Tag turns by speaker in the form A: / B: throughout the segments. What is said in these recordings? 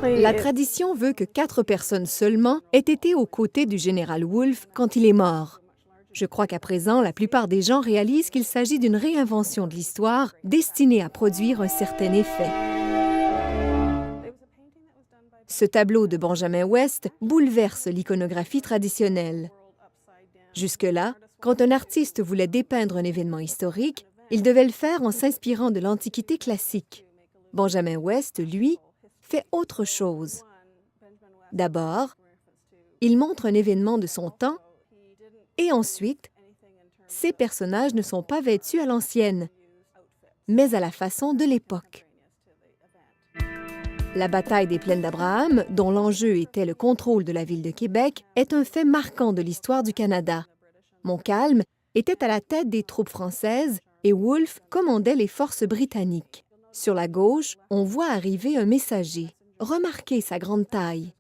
A: La tradition veut que 4 personnes seulement aient été aux côtés du général Wolfe quand il est mort. Je crois qu'à présent, la plupart des gens réalisent qu'il s'agit d'une réinvention de l'histoire destinée à produire un certain effet. Ce tableau de Benjamin West bouleverse l'iconographie traditionnelle. Jusque-là, quand un artiste voulait dépeindre un événement historique, il devait le faire en s'inspirant de l'Antiquité classique. Benjamin West, lui, fait autre chose. D'abord, il montre un événement de son temps et ensuite, ces personnages ne sont pas vêtus à l'ancienne, mais à la façon de l'époque. La bataille des Plaines d'Abraham, dont l'enjeu était le contrôle de la ville de Québec, est un fait marquant de l'histoire du Canada. Montcalm était à la tête des troupes françaises et Wolfe commandait les forces britanniques. Sur la gauche, on voit arriver un messager. Remarquez sa grande taille.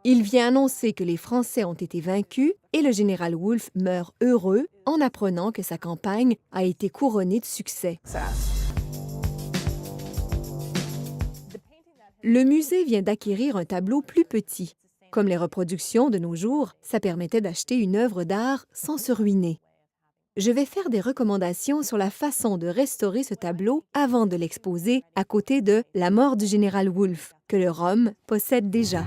A: Il vient annoncer que les Français ont été vaincus et le général Wolfe meurt heureux en apprenant que sa campagne a été couronnée de succès. Le musée vient d'acquérir un tableau plus petit. Comme les reproductions de nos jours, ça permettait d'acheter une œuvre d'art sans se ruiner. Je vais faire des recommandations sur la façon de restaurer ce tableau avant de l'exposer à côté de La mort du général Wolfe, que le ROM possède déjà.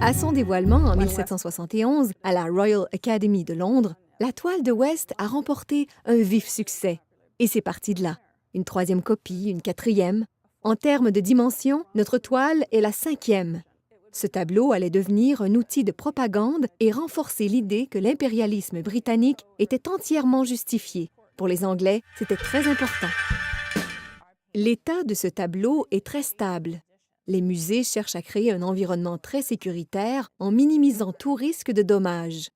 A: À son dévoilement en 1771 à la Royal Academy de Londres, la toile de West a remporté un vif succès. Et c'est parti de là. Une 3e copie, une 4e. En termes de dimension, notre toile est la 5e. Ce tableau allait devenir un outil de propagande et renforcer l'idée que l'impérialisme britannique était entièrement justifié. Pour les Anglais, c'était très important. L'état de ce tableau est très stable. Les musées cherchent à créer un environnement très sécuritaire en minimisant tout risque de dommages.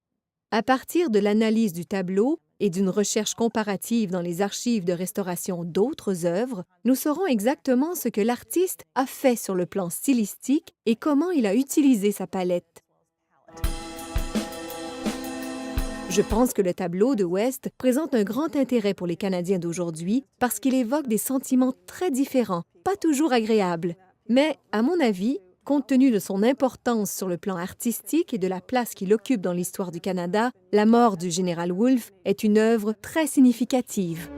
A: À partir de l'analyse du tableau et d'une recherche comparative dans les archives de restauration d'autres œuvres, nous saurons exactement ce que l'artiste a fait sur le plan stylistique et comment il a utilisé sa palette. Je pense que le tableau de West présente un grand intérêt pour les Canadiens d'aujourd'hui parce qu'il évoque des sentiments très différents, pas toujours agréables. Mais, à mon avis, compte tenu de son importance sur le plan artistique et de la place qu'il occupe dans l'histoire du Canada, La mort du général Wolfe est une œuvre très significative.